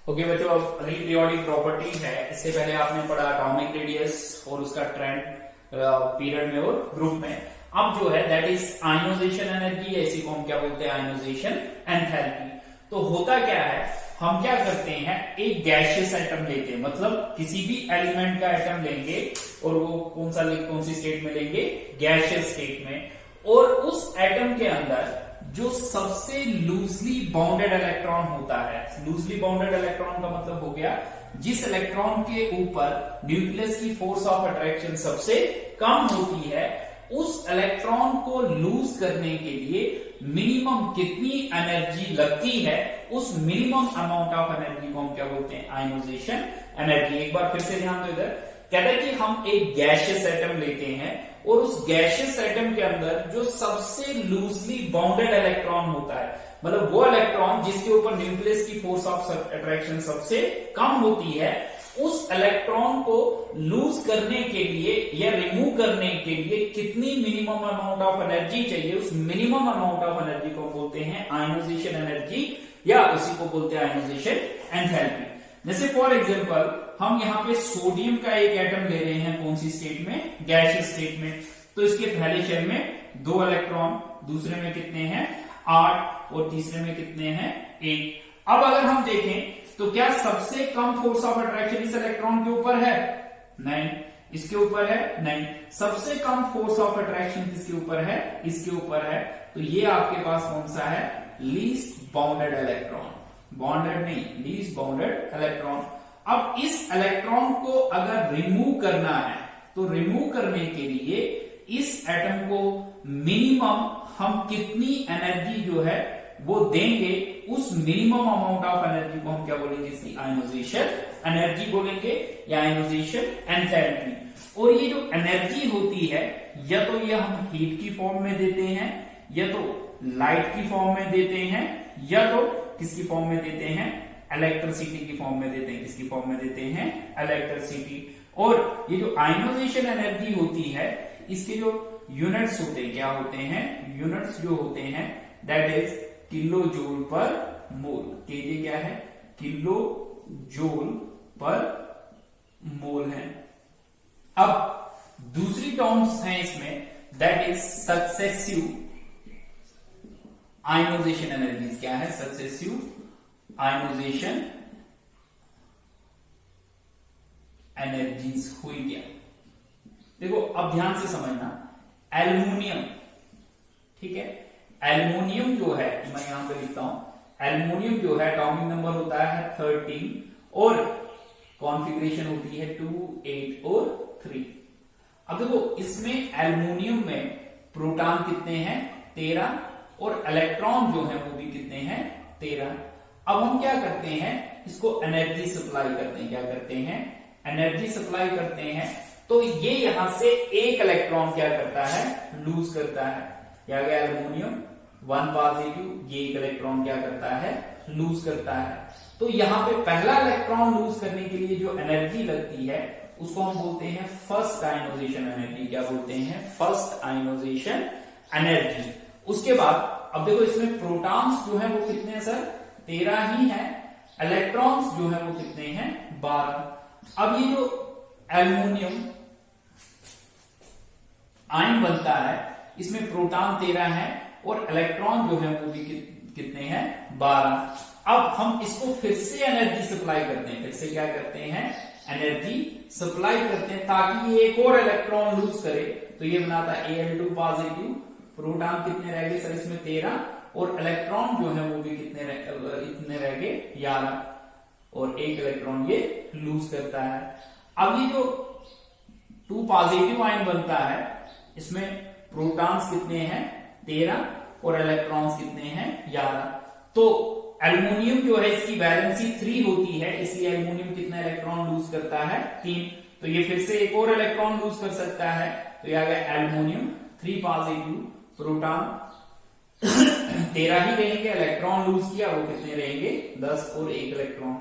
Okay बच्चों, अब अगली पीरियोडिक प्रॉपर्टी है। इससे पहले आपने पढ़ा एटॉमिक रेडियस और उसका ट्रेंड पीरियड में और ग्रुप में। अब जो है दैट इज आयोनाइजेशन एनर्जी, इसी को हम क्या बोलते हैं, आयोनाइजेशन एंथैल्पी। तो होता क्या है, हम क्या करते हैं, एक गैसियस एटम लेते हैं, मतलब किसी भी एलिमेंट का एटम लेंगे और वो कौन सी स्टेट में लेंगे, गैसियस स्टेट में। और उस एटम के अंदर जो सबसे लूजली बाउंडेड इलेक्ट्रॉन होता है, लूजली बाउंडेड इलेक्ट्रॉन का मतलब हो गया जिस इलेक्ट्रॉन के ऊपर न्यूक्लियस की फोर्स ऑफ अट्रैक्शन सबसे कम होती है, उस इलेक्ट्रॉन को लूज करने के लिए मिनिमम कितनी एनर्जी लगती है, उस मिनिमम अमाउंट ऑफ एनर्जी को हम क्या बोलते हैं, आयोनाइजेशन एनर्जी। एक बार फिर से ध्यान दो, इधर कहता है कि हम एक गैसियस एटम लेते हैं और उस गैसियस एटम के अंदर जो सबसे लूजली बाउंडेड इलेक्ट्रॉन होता है, मतलब वो इलेक्ट्रॉन जिसके ऊपर न्यूक्लियस की फोर्स ऑफ अट्रैक्शन सबसे कम होती है, उस इलेक्ट्रॉन को लूज करने के लिए या रिमूव करने के लिए कितनी मिनिमम अमाउंट ऑफ एनर्जी चाहिए, उस मिनिमम अमाउंट ऑफ एनर्जी को बोलते हैं आयोनाइजेशन एनर्जी, या उसी को बोलते हैं आयोनाइजेशन एंथैल्पी। जैसे फॉर एग्जांपल हम यहाँ पे सोडियम का एक एटम ले रहे हैं, कौन सी स्टेट में, गैसियस स्टेट में। तो इसके पहले शेल में 2 इलेक्ट्रॉन, दूसरे में कितने हैं, 8, और तीसरे में कितने हैं, 1। अब अगर हम देखें तो क्या सबसे कम फोर्स ऑफ अट्रैक्शन इस इलेक्ट्रॉन के ऊपर है, नहीं। इसके ऊपर है, नहीं। सबसे कम फोर्स ऑफ अट्रैक्शन किसके ऊपर है, इसके ऊपर है। तो ये आपके पास कौन सा है, लीस्ट बाउंडेड इलेक्ट्रॉन, बॉन्डेड नहीं, लीस्ट बाउंडेड इलेक्ट्रॉन। अब इस इलेक्ट्रॉन को अगर रिमूव करना है तो रिमूव करने के लिए इस एटम को मिनिमम हम कितनी एनर्जी जो है वो देंगे, उस मिनिमम अमाउंट ऑफ एनर्जी को हम क्या बोलेंगे, इसकी आयोनाइजेशन एनर्जी बोलेंगे या आयोनाइजेशन एंथैल्पी। और ये जो एनर्जी होती है, या तो ये हम हीट की फॉर्म में देते हैं, या तो लाइट की फॉर्म में देते हैं, या तो किसकी फॉर्म में देते हैं, इलेक्ट्रिसिटी की फॉर्म में देते हैं। किसकी फॉर्म में देते हैं, इलेक्ट्रिसिटी। और ये जो आयोनाइजेशन एनर्जी होती है, इसके जो यूनिट्स होते हैं, क्या होते हैं, यूनिट्स जो होते हैं दैट इज किलो जूल पर मोल। केजे क्या है, किलो जूल पर मोल है। अब दूसरी टर्म्स हैं इसमें, that is successive ionisation energies. क्या है, सक्सेसिव आयोनाइजेशन एनर्जीज हुई क्या। देखो अब ध्यान से समझना, एल्युमिनियम, ठीक है, एल्युमिनियम जो है, मैं यहां पे लिखता हूं, एल्युमिनियम जो है एटॉमिक नंबर होता है 13 और कॉन्फ़िगरेशन होती है 2, 8 और 3। अब देखो इसमें एल्युमिनियम में प्रोटॉन कितने हैं, 13, और इलेक्ट्रॉन जो है वो भी कितने हैं, 13। अब हम क्या करते हैं, इसको एनर्जी सप्लाई करते हैं। क्या करते हैं, एनर्जी सप्लाई करते हैं। तो ये यहां से एक इलेक्ट्रॉन क्या करता है, लूज करता है। क्या गया, एल्युमिनियम 1 पॉजिटिव, ये एक इलेक्ट्रॉन क्या करता है, लूज करता है। तो यहां पे पहला इलेक्ट्रॉन लूज करने के लिए जो एनर्जी लगती है उसको हम बोलते हैं फर्स्ट आयोनाइजेशन एनर्जी। क्या बोलते हैं, फर्स्ट आयोनाइजेशन एनर्जी। उसके बाद अब देखो इसमें प्रोटॉन्स जो है वो कितने हैं सर, 13 ही है। इलेक्ट्रॉन्स जो है वो कितने हैं, 12। अब ये जो एल्युमिनियम आयन बनता है, इसमें प्रोटॉन 13 है और इलेक्ट्रॉन जो है वो भी कितने हैं, 12। अब हम इसको फिर से एनर्जी सप्लाई करते हैं, फिर से क्या करते हैं, एनर्जी सप्लाई करते हैं ताकि ये एक और इलेक्ट्रॉन लूज करे। तो ये बनाता है Al2 पॉजिटिव, प्रोटॉन कितने रह गए सर इसमें, 13, और इलेक्ट्रॉन जो है वो भी इतने रह गए, 11, और एक इलेक्ट्रॉन ये लूज करता है। अब ये जो 2 पॉजिटिव आयन बनता है, इसमें प्रोटॉन्स कितने हैं, 13, और इलेक्ट्रॉन्स कितने हैं, 11। तो एल्युमिनियम जो है इसकी वैलेंसी 3 होती है, इसलिए एल्युमिनियम कितना इलेक्ट्रॉन लूज करता है, 3। तो ये फिर से एक और इलेक्ट्रॉन लूज कर सकता है। तो यह आ गया एल्युमिनियम 3 पॉजिटिव, प्रोटॉन 13 ही रहेंगे, इलेक्ट्रॉन लूज किया वो कितने रहेंगे, 10 और 1 इलेक्ट्रॉन।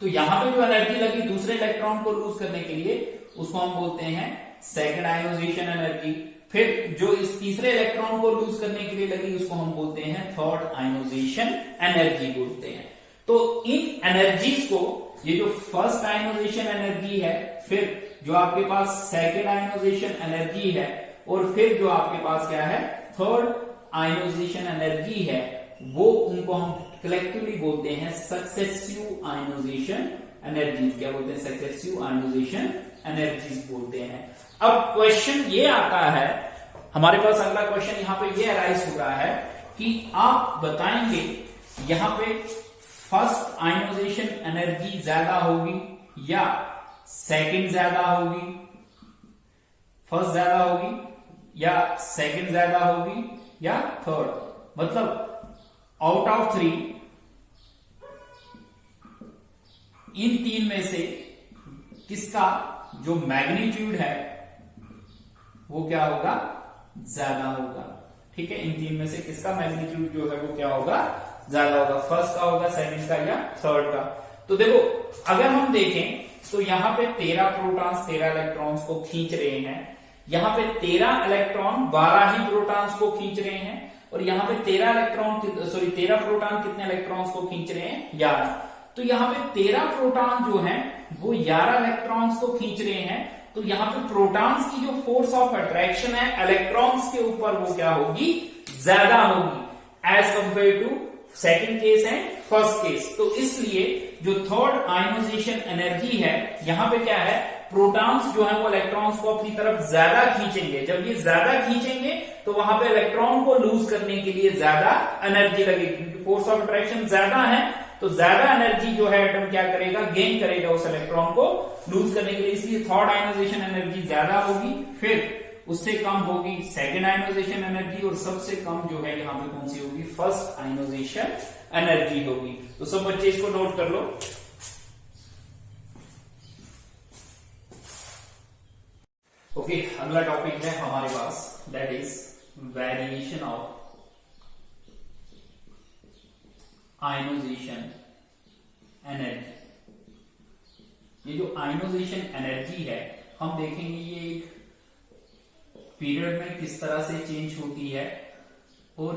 तो यहां पे जो एनर्जी लगी दूसरे इलेक्ट्रॉन को लूज करने के लिए, उसको हम बोलते हैं सेकंड आयोनाइजेशन एनर्जी। फिर जो इस तीसरे इलेक्ट्रॉन को लूज करने के लिए लगी उसको हम बोलते हैं थर्ड आयोनाइजेशन एनर्जी बोलते हैं। तो इन एनर्जीज को, ये जो फर्स्ट आयनाइजेशन एनर्जी है, फिर जो आपके पास सेकेंड आयनाइजेशन एनर्जी है, और फिर जो आपके पास क्या है थर्ड आयनाइजेशन एनर्जी है, वो उनको हम कलेक्टिवली बोलते हैं सक्सेसिव आयनाइजेशन एनर्जीज। क्या बोलते हैं? सक्सेसिव आयनाइजेशन एनर्जीज बोलते हैं। अब क्वेश्चन ये आता है हमारे पास, अगला क्वेश्चन यहां पे ये अराइज हो रहा है कि आप बताएंगे यहां पे फर्स्ट आयनाइजेशन एनर्जी ज्यादा होगी या सेकंड ज्यादा होगी, फर्स्ट ज्यादा होगी या सेकंड ज्यादा होगी या थर्ड। मतलब आउट ऑफ 3 इन तीन में से किसका जो मैग्नीट्यूड है वो क्या होगा? ज्यादा होगा। ठीक है, इन तीन में से किसका मैग्नीट्यूड जो है वो क्या होगा? ज्यादा होगा। फर्स्ट का होगा, सेकंड का या थर्ड का। तो देखो अगर हम देखें तो यहां पे 13 प्रोटॉन्स 13 इलेक्ट्रॉन्स को खींच रहे हैं, यहां पे 13 इलेक्ट्रॉन 12 ही प्रोटॉन्स को खींच रहे हैं, और यहां पे 13 प्रोटॉन कितने इलेक्ट्रॉन्स को खींच रहे हैं? 11। तो यहां पे 13 प्रोटॉन जो हैं वो 11 इलेक्ट्रॉन्स को खींच रहे हैं। तो यहां पे प्रोटॉन्स की जो फोर्स ऑफ अट्रैक्शन है इलेक्ट्रॉन्स के ऊपर वो क्या होगी? ज्यादा होगी as compare to second case and first case. तो इसलिए जो थर्ड आयनाइजेशन एनर्जी है यहां पे क्या है? प्रोटॉन्स जो है वो इलेक्ट्रॉन्स को अपनी तरफ ज्यादा खींचेंगे। जब ये ज्यादा खींचेंगे तो वहां पे इलेक्ट्रॉन को लूज करने के लिए ज्यादा एनर्जी लगेगी, क्योंकि फोर्स ऑफ अट्रैक्शन ज्यादा है। तो ज्यादा एनर्जी जो है एटम क्या करेगा? गेन करेगा उस इलेक्ट्रॉन को लूज करने के लिए। इसलिए थर्ड आयनाइजेशन एनर्जी ज्यादा होगी, फिर उससे कम होगी सेकेंड आयनाइजेशन एनर्जी, और सबसे कम जो है यहां पे कौन सी होगी? फर्स्ट आयनाइजेशन एनर्जी होगी। तो सब बच्चे इसको नोट कर लो। ओके, अगला टॉपिक है हमारे पास, that is variation of ionisation energy. ये जो आयनाइजेशन एनर्जी है हम देखेंगे ये एक पीरियड में किस तरह से चेंज होती है, और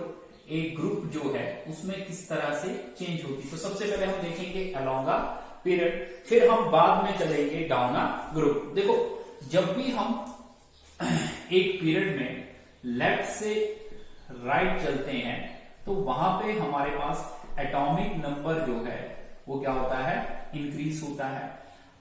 एक ग्रुप जो है उसमें किस तरह से चेंज होती है। तो सबसे पहले हम देखेंगे अलोंग अ पीरियड, फिर हम बाद में चलेंगे डाउन अ ग्रुप। देखो जब भी हम एक पीरियड में लेफ्ट से राइट चलते हैं तो वहां पे हमारे पास एटॉमिक नंबर जो है वो क्या होता है? इंक्रीज होता है।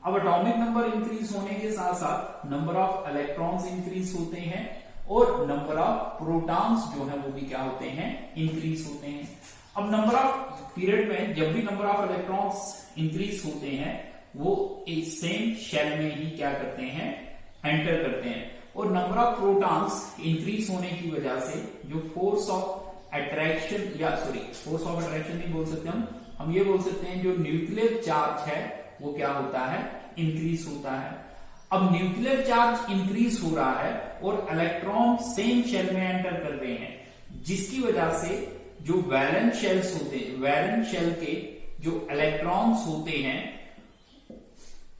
अब एटॉमिक नंबर इंक्रीज होने के साथ साथ नंबर ऑफ इलेक्ट्रॉन्स इंक्रीज होते हैं, और नंबर ऑफ प्रोटॉन्स जो है वो भी क्या होते हैं? इंक्रीज होते हैं। अब नंबर ऑफ पीरियड में जब भी नंबर ऑफ इलेक्ट्रॉन्स इंक्रीज होते हैं वो एक सेम शेल में ही क्या करते हैं? एंटर करते हैं। और नंबर ऑफ प्रोटॉन्स इंक्रीज होने की वजह से जो फोर्स ऑफ अट्रैक्शन, या सॉरी फोर्स ऑफ अट्रैक्शन नहीं बोल सकते हम ये बोल सकते हैं जो न्यूक्लियर चार्ज है वो क्या होता है? इंक्रीज होता है। अब न्यूक्लियर चार्ज इंक्रीज हो रहा है और इलेक्ट्रॉन सेम शेल में एंटर कर रहे हैं, जिसकी वजह से जो वैलेंस शेल्स होते हैं, वैलेंस शेल के जो इलेक्ट्रॉन्स होते हैं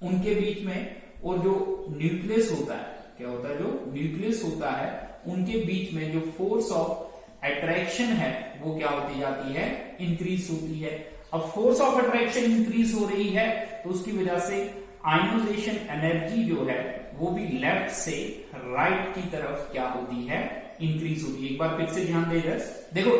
उनके बीच में, और जो न्यूक्लियस होता है, क्या होता है? जो न्यूक्लियस होता है उनके बीच में जो फोर्स ऑफ अट्रैक्शन है वो क्या होती जाती है? इंक्रीज होती है। अब फोर्स ऑफ अट्रैक्शन इंक्रीज हो रही है तो उसकी वजह से आयनाइजेशन एनर्जी जो है वो भी लेफ्ट से राइट की तरफ क्या होती है? इंक्रीज होती है। एक बार फिर से ध्यान दे देखो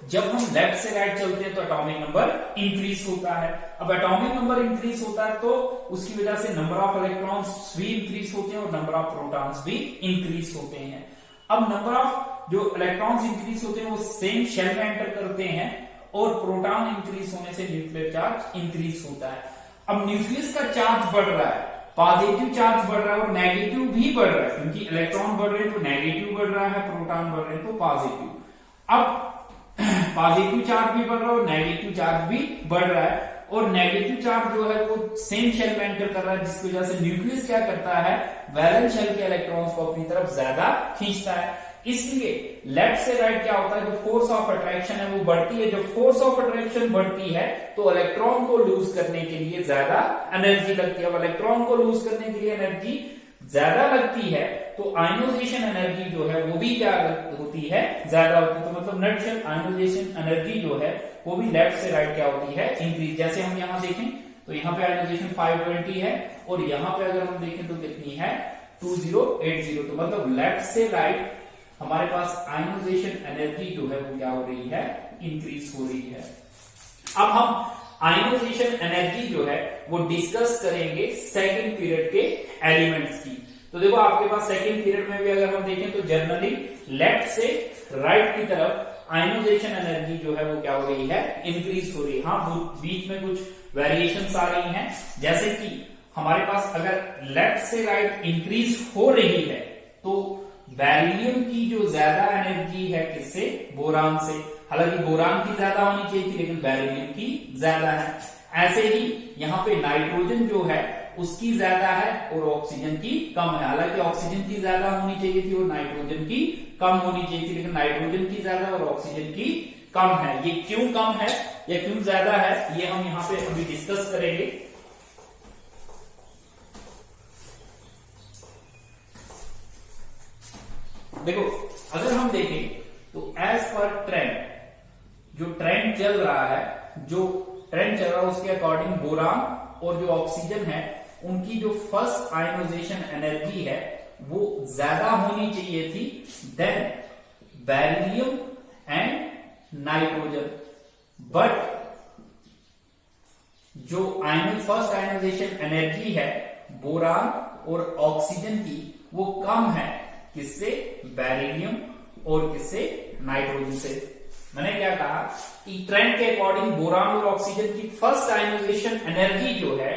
जब हम लेफ्ट से राइट चलते हैं तो एटॉमिक नंबर इंक्रीज होता है। अब एटॉमिक नंबर इंक्रीज होता है तो उसकी वजह से नंबर ऑफ इलेक्ट्रॉन्स भी इंक्रीज होते हैं और नंबर ऑफ प्रोटॉन्स भी इंक्रीज होते हैं। अब नंबर ऑफ जो इलेक्ट्रॉन्स इंक्रीज होते हैं वो सेम शेल में एंटर करते हैं, और प्रोटॉन इंक्रीज होने से न्यूक्लियर चार्ज इंक्रीज होता है। अब न्यूक्लियस का चार्ज बढ़ रहा है, पॉजिटिव चार्ज बढ़ रहा है और नेगेटिव भी बढ़ रहा है, क्योंकि इलेक्ट्रॉन बढ़ रहे हैं तो नेगेटिव बढ़ रहा है, प्रोटॉन बढ़ रहे हैं तो पॉजिटिव। अब पॉजिटिव चार्ज भी बढ़ रहा है और नेगेटिव चार्ज भी बढ़ रहा है, और नेगेटिव चार्ज जो है वो सेम शेल में एंटर कर रहा है, जिसकी वजह से न्यूक्लियस क्या करता है? वैलेंस शेल के इलेक्ट्रॉन्स को अपनी तरफ ज्यादा खींचता है। इसलिए लेफ्ट से राइट क्या होता है? जो फोर्स ऑफ अट्रैक्शन है वो बढ़ती है। जब फोर्स ऑफ अट्रैक्शन बढ़ती है तो इलेक्ट्रॉन को लूज करने के लिए ज्यादा एनर्जी लगती है। अब इलेक्ट्रॉन को लूज करने के लिए एनर्जी ज्यादा लगती है तो आयनाइजेशन एनर्जी जो है वो भी क्या होती है? ज्यादा होती है। तो मतलब नटशेल आयनाइजेशन एनर्जी जो है वो भी लेफ्ट से राइट क्या होती है, इंक्रीज। जैसे हम यहाँ देखें तो यहाँ पे आयोनाइजेशन 520 है और यहाँ पे अगर हम देखें तो कितनी है 2080। तो मतलब लेफ्ट से राइट हमारे पास आयोनाइजेशन एनर्जी जो है वो क्या हो रही है, इंक्रीज हो रही है। अब हम आयोनाइजेशन एनर्जी जो है वो डिस्कस करेंगे सेकंड पीरियड के एलिमेंट्स की। तो देखो आपके पास सेकंड पीरियड में भी अगर हम देखें तो जनरली लेफ्ट से राइट की तरफ आयोनाइजेशन एनर्जी जो है वो क्या हो रही है, इंक्रीज हो रही है। हाँ, बीच में कुछ वेरिएशंस आ रही हैं, जैसे कि हमारे पास अगर लेफ्ट से राइट इंक्रीज हो रही है तो बेरिलियम की जो ज्यादा एनर्जी है किससे, बोरान से। हालांकि बोरान की ज्यादा होनी चाहिए थी लेकिन बेरिलियम की ज्यादा है। ऐसे ही यहाँ पे नाइट्रोजन जो है उसकी ज्यादा है और ऑक्सीजन की कम है। हालांकि ऑक्सीजन की ज्यादा होनी चाहिए थी और नाइट्रोजन की कम होनी चाहिए थी, लेकिन नाइट्रोजन की ज्यादा और ऑक्सीजन की कम है। ये क्यों कम है या क्यों ज्यादा है ये हम यहाँ पे अभी डिस्कस करेंगे। देखो अगर हम देखें तो एज पर ट्रेंड, जो ट्रेंड चल रहा है उसके अकॉर्डिंग बोरान और जो ऑक्सीजन है उनकी जो फर्स्ट आयोनाइजेशन एनर्जी है वो ज्यादा होनी चाहिए थी then beryllium and nitrogen. But जो फर्स्ट आयोनाइजेशन एनर्जी है बोरान और ऑक्सीजन की वो कम है, किससे, बेरिलियम और किससे, नाइट्रोजन से। मैंने क्या कहा कि ट्रेंड के अकॉर्डिंग बोरान और ऑक्सीजन की फर्स्ट आयोनाइजेशन एनर्जी जो है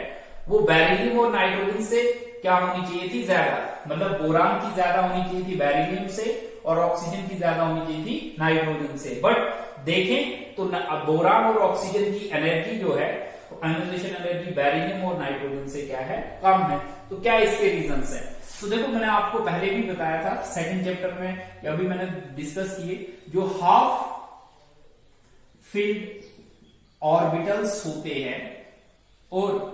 वो बेरिलियम और नाइट्रोजन से क्या होनी चाहिए थी, ज्यादा। मतलब बोरान की ज्यादा होनी चाहिए थी बेरिलियम से और ऑक्सीजन की ज्यादा होनी चाहिए थी नाइट्रोजन से। बट देखें तो बोरान और ऑक्सीजन की एनर्जी जो है आयोनाइजेशन एनर्जी बेरिलियम और नाइट्रोजन से क्या है, कम है। तो क्या इसके रीजंस है? तो देखो मैंने आपको पहले भी बताया था सेकंड चैप्टर में, या अभी मैंने डिस्कस किए, जो हाफ फिल्ड ऑर्बिटल्स होते हैं और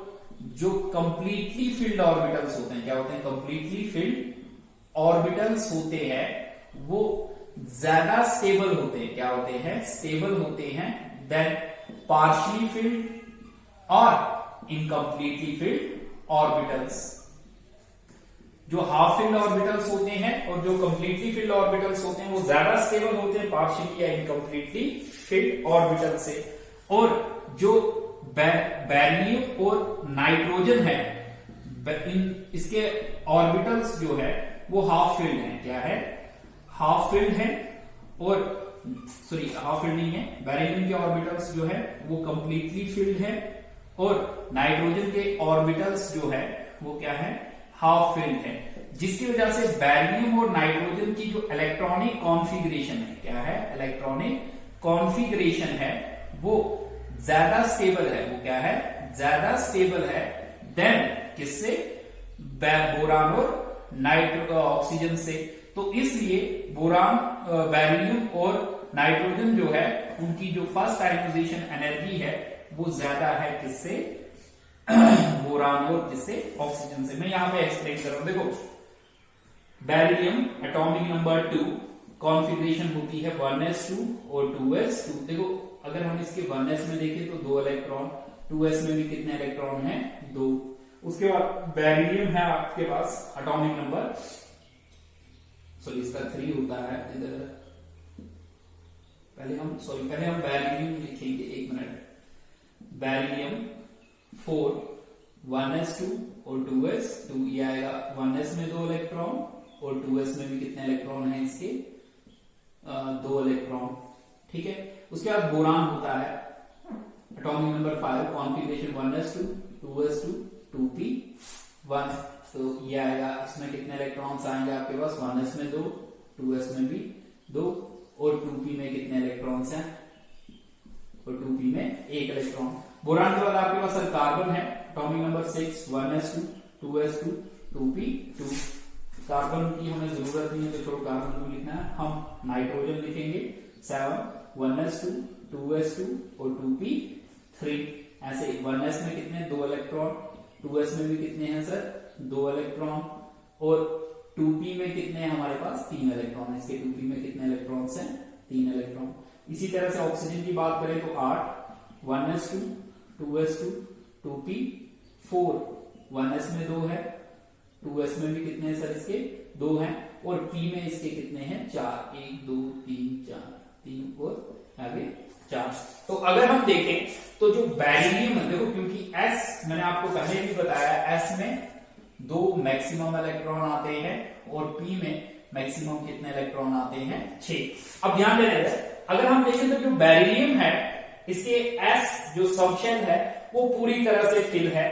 जो कंप्लीटली फिल्ड ऑर्बिटल्स होते हैं, क्या होते हैं, कंप्लीटली फिल्ड ऑर्बिटल्स होते हैं, वो ज्यादा स्टेबल होते हैं। क्या होते हैं, स्टेबल होते हैं देन पार्शियली फिल्ड और इनकम्प्लीटली फिल्ड ऑर्बिटल्स। जो हाफ फिल्ड ऑर्बिटल्स होते हैं और जो कंप्लीटली फिल्ड ऑर्बिटल्स होते हैं वो ज्यादा स्टेबल होते हैं पार्शियली या इनकम्प्लीटली फिल्ड ऑर्बिटल से। और जो बेरिलियम और नाइट्रोजन है इसके ऑर्बिटल्स जो है वो हाफ फिल्ड है। क्या है, हाफ फिल्ड है। और सॉरी, हाफ फिल्ड नहीं है, बेरिलियम के ऑर्बिटल्स जो है वो कंप्लीटली फिल्ड है और नाइट्रोजन के ऑर्बिटल्स जो है वो क्या है, हाफ फिल्ड है। जिसकी वजह से बेरिलियम और नाइट्रोजन की जो इलेक्ट्रॉनिक कॉन्फ़िगरेशन है, क्या है, इलेक्ट्रॉनिक कॉन्फ़िगरेशन है, वो ज्यादा स्टेबल है। वो क्या है, ज्यादा स्टेबल है देन किससे, बोरान और ऑक्सीजन से। तो इसलिए बोरान, बेरिलियम और नाइट्रोजन जो है उनकी जो फर्स्ट आयोनाइजेशन एनर्जी है वो ज्यादा है किससे, बोरान और किससे, ऑक्सीजन से। मैं यहां पे एक्सप्लेन कर रहा हूं। देखो बेरिलियम एटॉमिक नंबर 2 कॉन्फ़िगरेशन होती है 1s2 और 2s2। देखो अगर हम इसके 1s में देखें तो 2 इलेक्ट्रॉन, 2s में भी कितने इलेक्ट्रॉन हैं, 2। उसके बाद बेरिलियम है आपके पास एटॉमिक नंबर, सॉरी इसका 3 होता है इधर। पहले हम बेरिलियम लिखेंगे, एक मिनट। बेरिलियम 4 1s2 और 2s2, ये आएगा 1s में 2 इलेक्ट्रॉन और 2s में भी कितने इलेक्ट्रॉन हैं इसके, 2 इलेक्ट्रॉन। ठीक है। उसके बाद बोरान होता है atomic number 5 configuration 1s2 2s2 2p1। तो ये आएगा, इसमें कितने इलेक्ट्रॉन्स आएंगे आपके पास, 1s में 2, 2s में भी 2 और 2p में कितने इलेक्ट्रॉन्स हैं, और 2p में 1 इलेक्ट्रॉन। बोरान के बाद आपके पास कार्बन है atomic number 6 1s2 2s2 2p2। Carbon की हमें जरूरत नहीं है तो छोड़ो, कार्बन को लिखना है। हम नाइट्रोजन लिखेंगे 7 1s2 2s2 और 2p3। ऐसे 1s में कितने, 2 इलेक्ट्रॉन, 2s में भी कितने हैं सर, 2 इलेक्ट्रॉन, और 2p में कितने हैं हमारे पास, 3 इलेक्ट्रॉन। इसके 2p में कितने इलेक्ट्रॉन्स हैं, 3 इलेक्ट्रॉन। इसी तरह से ऑक्सीजन की बात करें तो 8, 1s2, 2s2, 2p4, 1s में 2 है, 2s में भी कितने हैं सर इसके 2 हैं, और p में इसके कितने हैं 4, 1 2 3 4, 3 और आगे 4। तो अगर हम देखें तो जो बेरिलियम है, देखो क्योंकि s मैंने आपको पहले भी बताया, s में 2 मैक्सिमम इलेक्ट्रॉन आते हैं और p में मैक्सिमम कितने इलेक्ट्रॉन आते हैं 6। अब ध्यान देना है, अगर हम देखें तो जो बेरिलियम है इसके s जो सबशेल है वो पूरी तरह से फिल है।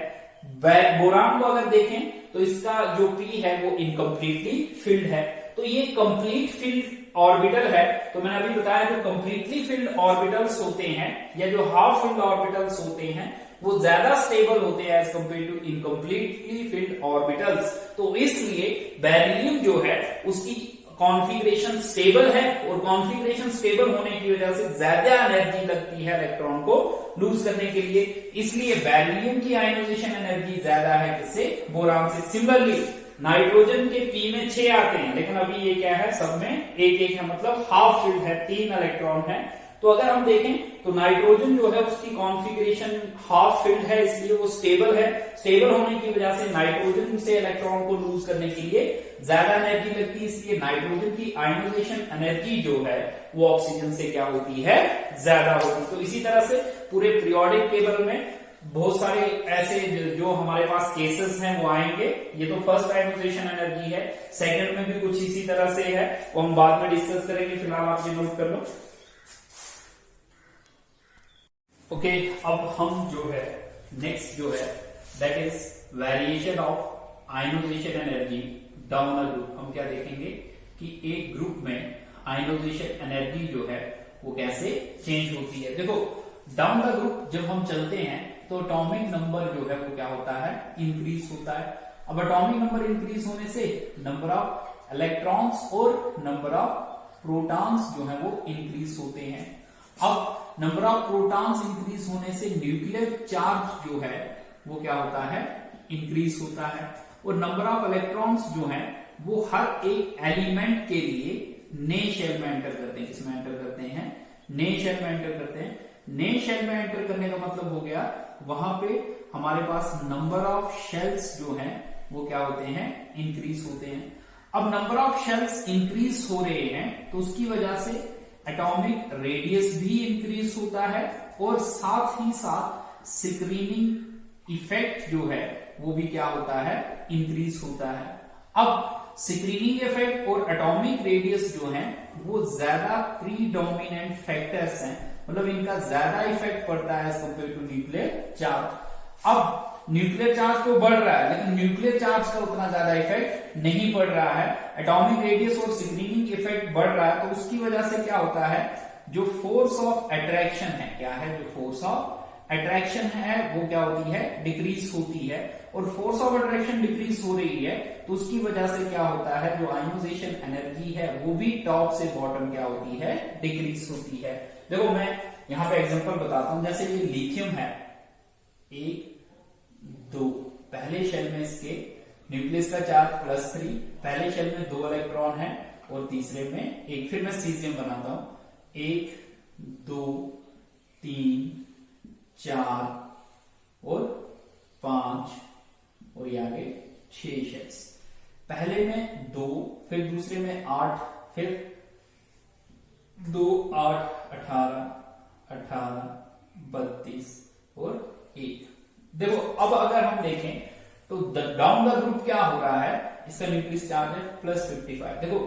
बोरान को अगर देखें तो इसका जो p है वो इनकम्प्लीटली फिल्ड है। तो ये कंप्लीट फिल्ड ऑर्बिटल है। तो मैंने अभी बताया जो कंप्लीटली फिल्ड ऑर्बिटल्स होते हैं या जो हाफ फिल्ड ऑर्बिटल्स होते हैं वो ज्यादा स्टेबल होते हैं as compare to incompletely filled orbitals. तो इसलिए बेरिलियम जो है उसकी कॉन्फ़िगरेशन स्टेबल है और कॉन्फ़िगरेशन स्टेबल होने की वजह से ज्यादा एनर्जी लगती है इलेक्ट्रॉन को लूज करने के लिए, इसलिए बेरिलियम की आयनाइजेशन एनर्जी ज्यादा है किससे, बोरान से। सिमिलरली नाइट्रोजन के p में 6 आते हैं, लेकिन अभी ये क्या है सब में 1-1 है, मतलब हाफ फिल्ड है, 3 इलेक्ट्रॉन है। तो अगर हम देखें तो नाइट्रोजन जो है उसकी कॉन्फ़िगरेशन हाफ फिल्ड है, इसलिए वो स्टेबल है। स्टेबल होने की वजह से नाइट्रोजन से इलेक्ट्रॉन को लूज करने के लिए ज्यादा एनर्जी लगती है, इसलिए नाइट्रोजन की आयनाइजेशन एनर्जी जो है वो ऑक्सीजन से क्या होती है, ज्यादा होती है। तो इसी तरह से पूरे पीरियोडिक टेबल में बहुत सारे ऐसे जो हमारे पास केसेस हैं वो आएंगे। ये तो फर्स्ट आयनाइजेशन एनर्जी है, सेकंड में भी कुछ इसी तरह से है, वो हम बाद में डिस्कस करेंगे, फिलहाल आप ये नोट कर लो। ओके, अब हम जो है नेक्स्ट जो है that is variation of ionisation energy down a group. हम क्या देखेंगे कि एक ग्रुप में आयनाइजेशन एनर्जी जो है वो कैसे चेंज होती है। देखो डाउन द ग्रुप जब हम चलते हैं तो एटॉमिक नंबर जो है वो क्या होता है, इंक्रीज होता है। अब एटॉमिक नंबर इंक्रीज होने से नंबर ऑफ इलेक्ट्रॉन्स और नंबर ऑफ प्रोटॉन्स जो है वो इंक्रीज होते हैं। अब नंबर ऑफ प्रोटॉन्स इंक्रीज होने से न्यूक्लियर चार्ज जो है वो क्या होता है, इंक्रीज होता है। और नंबर ऑफ इलेक्ट्रॉन्स जो है वो हर एक एलिमेंट के लिए नए शेल में एंटर करते हैं। किसमें एंटर करते हैं, नए शेल में एंटर करते हैं। नए शेल में एंटर करने का मतलब हो गया वहां पे हमारे पास नंबर ऑफ शेल्स जो हैं वो क्या होते हैं, इंक्रीज होते हैं। अब नंबर ऑफ शेल्स इंक्रीज हो रहे हैं तो उसकी वजह से एटॉमिक रेडियस भी इंक्रीज होता है और साथ ही साथ स्क्रीनिंग इफेक्ट जो है वो भी क्या होता है, इंक्रीज होता है। अब स्क्रीनिंग इफेक्ट और एटॉमिक रेडियस जो है वो ज्यादा प्रीडोमिनेंट फैक्टर्स हैं, मतलब इनका ज्यादा इफेक्ट पड़ता है as compare to nuclear charge. अब न्यूक्लियर चार्ज तो बढ़ रहा है लेकिन न्यूक्लियर चार्ज का उतना ज्यादा इफेक्ट नहीं पड़ रहा है। एटॉमिक रेडियस और स्क्रीनिंग इफेक्ट बढ़ रहा है, तो उसकी वजह से क्या होता है, जो फोर्स ऑफ अट्रैक्शन है, क्या है, जो फोर्स ऑफ अट्रैक्शन है वो क्या होती है, डिक्रीज होती है। और फोर्स ऑफ अट्रैक्शन डिक्रीज हो रही है तो उसकी वजह से क्या होता है, जो आयनाइजेशन एनर्जी है वो भी टॉप से बॉटम क्या होती है, डिक्रीज होती है। देखो मैं यहां पे एग्जांपल बताता हूं, जैसे ये लिथियम है, 1 2, पहले शेल में इसके न्यूक्लियस का चार्ज +3, पहले शेल में 2 इलेक्ट्रॉन है और तीसरे में 1। फिर मैं सीजियम बनाता हूं, 1 2 3 4 और 5 और ये आगे 6 शेल्स। पहले में 2, फिर दूसरे में 8, फिर 2 8 18 18 32 और 1। देखो अब अगर हम देखें तो डाउन द ग्रुप क्या हो रहा है, इसका न्यूक्लियस चार्ज है +55। देखो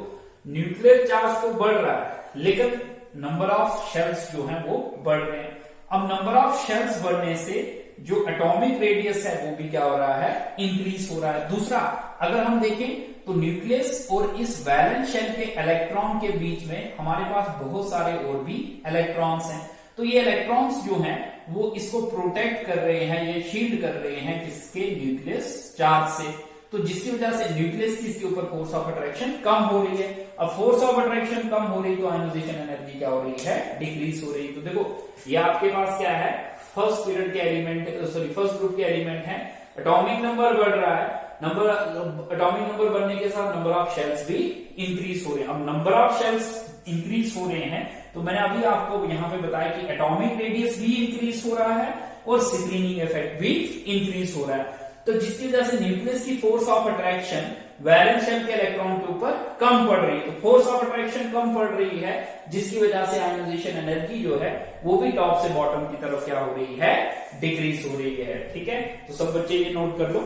न्यूक्लियर चार्ज तो बढ़ रहा है लेकिन नंबर ऑफ शेल्स जो हैं वो बढ़ रहे हैं। अब नंबर ऑफ शेल्स बढ़ने से जो एटॉमिक रेडियस है वो भी क्या हो रहा है, इंक्रीज हो रहा है। दूसरा अगर हम देखें तो न्यूक्लियस और इस वैलेंस शेल के इलेक्ट्रॉन के बीच में हमारे पास बहुत सारे और भी इलेक्ट्रॉन्स हैं। तो ये इलेक्ट्रॉन्स जो हैं वो इसको प्रोटेक्ट कर रहे हैं, ये शील्ड कर रहे हैं किसके, न्यूक्लियस चार्ज से। तो जिसकी वजह से न्यूक्लियस की इसके ऊपर फोर्स ऑफ अट्रैक्शन कम हो रही है। अब फोर्स ऑफ अट्रैक्शन कम हो रही तो आयनाइजेशन एनर्जी क्या हो रही है, डिक्रीज हो रही है। तो देखो ये आपके पास क्या है, फर्स्ट पीरियड के एलिमेंट, फर्स्ट ग्रुप के एलिमेंट है। एटॉमिक नंबर बढ़ रहा है, एटॉमिक नंबर बढ़ने के साथ नंबर ऑफ शेल्स भी इंक्रीज हो रहे हैं। अब नंबर ऑफ शेल्स इंक्रीज हो रहे हैं तो मैंने अभी आपको यहाँ पे बताया कि एटॉमिक रेडियस भी इंक्रीज हो रहा है और स्क्रीनिंग इफेक्ट भी इंक्रीज हो रहा है। तो जिसकी वजह से न्यूक्लियस की force of attraction valence shell के इलेक्ट्रॉन के ऊपर कम पड़ रही है। तो फोर्स ऑफ अट्रैक्शन कम पड़ रही है, जिसकी वजह से आयोनाइजेशन एनर्जी जो है वो भी टॉप से बॉटम की तरफ क्या हो रही है, डिक्रीज हो रही है। ठीक है, तो सब बच्चे ये नोट कर लो।